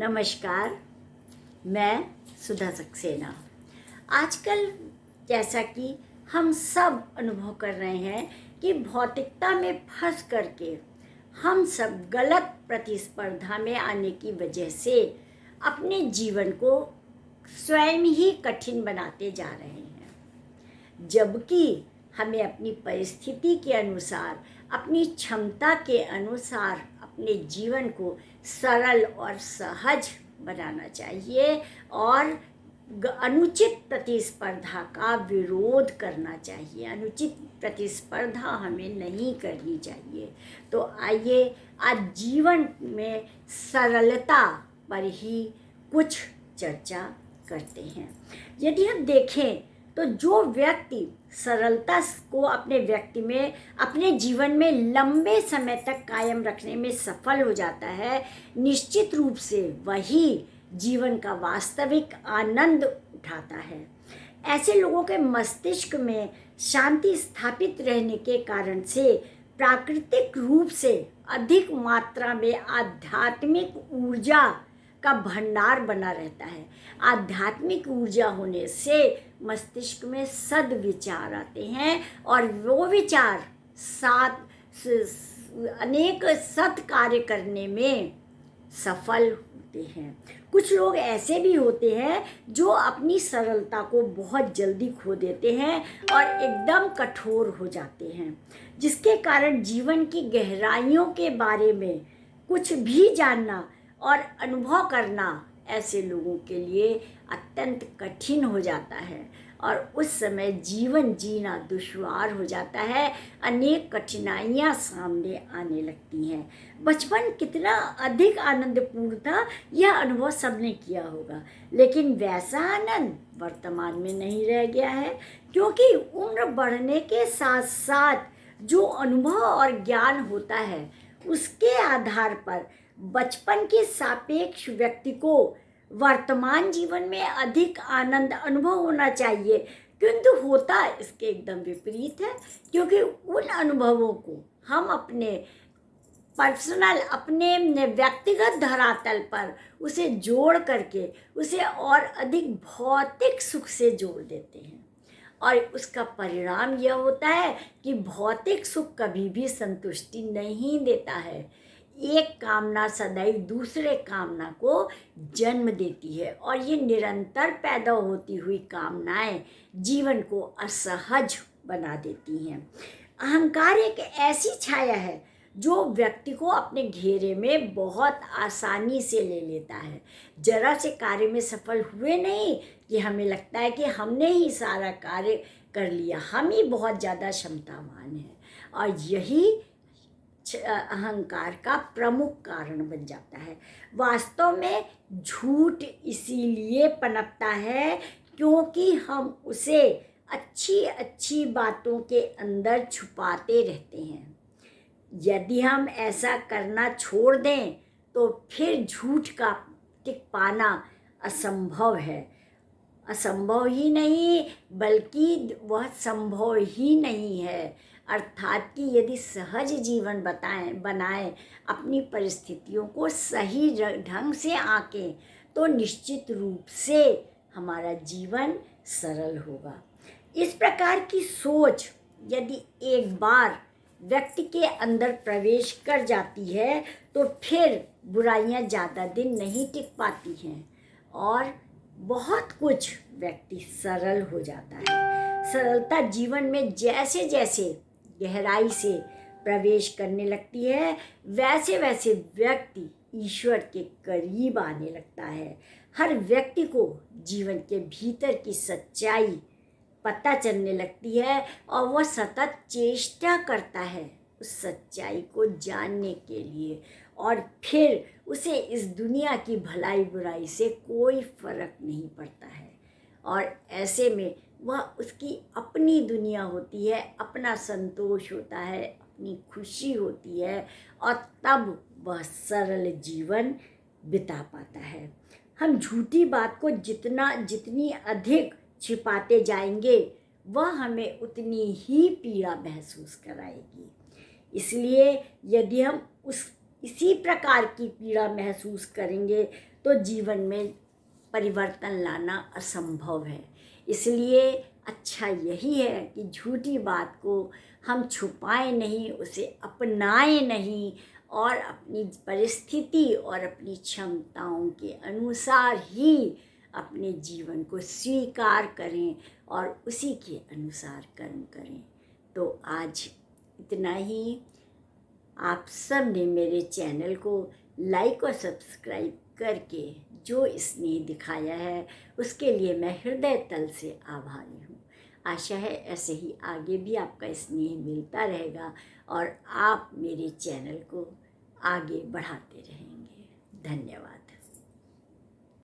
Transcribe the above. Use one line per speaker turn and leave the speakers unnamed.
नमस्कार, मैं सुधा सक्सेना। आजकल जैसा कि हम सब अनुभव कर रहे हैं कि भौतिकता में फंस करके हम सब गलत प्रतिस्पर्धा में आने की वजह से अपने जीवन को स्वयं ही कठिन बनाते जा रहे हैं, जबकि हमें अपनी परिस्थिति के अनुसार, अपनी क्षमता के अनुसार अपने जीवन को सरल और सहज बनाना चाहिए और अनुचित प्रतिस्पर्धा का विरोध करना चाहिए। अनुचित प्रतिस्पर्धा हमें नहीं करनी चाहिए। तो आइए आज जीवन में सरलता पर ही कुछ चर्चा करते हैं। यदि हम देखें तो जो व्यक्ति सरलता को अपने जीवन में लंबे समय तक कायम रखने में सफल हो जाता है, निश्चित रूप से वही जीवन का वास्तविक आनंद उठाता है। ऐसे लोगों के मस्तिष्क में शांति स्थापित रहने के कारण से प्राकृतिक रूप से अधिक मात्रा में आध्यात्मिक ऊर्जा का भंडार बना रहता है। आध्यात्मिक ऊर्जा होने से मस्तिष्क में सद्विचार आते हैं और वो विचार अनेक सत् कार्य करने में सफल होते हैं। कुछ लोग ऐसे भी होते हैं जो अपनी सरलता को बहुत जल्दी खो देते हैं और एकदम कठोर हो जाते हैं, जिसके कारण जीवन की गहराइयों के बारे में कुछ भी जानना और अनुभव करना ऐसे लोगों के लिए अत्यंत कठिन हो जाता है और उस समय जीवन जीना दुश्वार हो जाता है। अनेक कठिनाइयाँ सामने आने लगती हैं। बचपन कितना अधिक आनंदपूर्ण था, यह अनुभव सबने किया होगा, लेकिन वैसा आनंद वर्तमान में नहीं रह गया है, क्योंकि उम्र बढ़ने के साथ साथ जो अनुभव और ज्ञान होता है उसके आधार पर बचपन के सापेक्ष व्यक्ति को वर्तमान जीवन में अधिक आनंद अनुभव होना चाहिए, किंतु होता इसके एकदम विपरीत है। क्योंकि उन अनुभवों को हम अपने व्यक्तिगत धरातल पर उसे जोड़ करके उसे और अधिक भौतिक सुख से जोड़ देते हैं और उसका परिणाम यह होता है कि भौतिक सुख कभी भी संतुष्टि नहीं देता है। एक कामना सदैव दूसरे कामना को जन्म देती है और ये निरंतर पैदा होती हुई कामनाएं जीवन को असहज बना देती हैं। अहंकार एक ऐसी छाया है जो व्यक्ति को अपने घेरे में बहुत आसानी से ले लेता है। जरा से कार्य में सफल हुए नहीं कि हमें लगता है कि हमने ही सारा कार्य कर लिया, हम ही बहुत ज़्यादा क्षमतावान हैं, और यही अहंकार का प्रमुख कारण बन जाता है। वास्तव में झूठ इसीलिए पनपता है क्योंकि हम उसे अच्छी अच्छी बातों के अंदर छुपाते रहते हैं। यदि हम ऐसा करना छोड़ दें तो फिर झूठ का टिक पाना असंभव है। असंभव ही नहीं बल्कि वह संभव ही नहीं है। अर्थात कि यदि सहज जीवन बनाएं, अपनी परिस्थितियों को सही ढंग से आंकें, तो निश्चित रूप से हमारा जीवन सरल होगा। इस प्रकार की सोच यदि एक बार व्यक्ति के अंदर प्रवेश कर जाती है तो फिर बुराइयां ज़्यादा दिन नहीं टिक पाती हैं और बहुत कुछ व्यक्ति सरल हो जाता है। सरलता जीवन में जैसे जैसे गहराई से प्रवेश करने लगती है, वैसे वैसे व्यक्ति ईश्वर के करीब आने लगता है। हर व्यक्ति को जीवन के भीतर की सच्चाई पता चलने लगती है और वह सतत चेष्टा करता है उस सच्चाई को जानने के लिए, और फिर उसे इस दुनिया की भलाई बुराई से कोई फर्क नहीं पड़ता है। और ऐसे में वह उसकी अपनी दुनिया होती है, अपना संतोष होता है, अपनी खुशी होती है, और तब वह सरल जीवन बिता पाता है। हम झूठी बात को जितनी अधिक छिपाते जाएंगे वह हमें उतनी ही पीड़ा महसूस कराएगी। इसलिए यदि हम इसी प्रकार की पीड़ा महसूस करेंगे तो जीवन में परिवर्तन लाना असंभव है। इसलिए अच्छा यही है कि झूठी बात को हम छुपाएं नहीं, उसे अपनाएं नहीं और अपनी परिस्थिति और अपनी क्षमताओं के अनुसार ही अपने जीवन को स्वीकार करें और उसी के अनुसार कर्म करें। तो आज इतना ही। आप सब ने मेरे चैनल को लाइक और सब्सक्राइब करके जो स्नेह दिखाया है उसके लिए मैं हृदय तल से आभारी हूँ। आशा है ऐसे ही आगे भी आपका स्नेह मिलता रहेगा और आप मेरे चैनल को आगे बढ़ाते रहेंगे। धन्यवाद।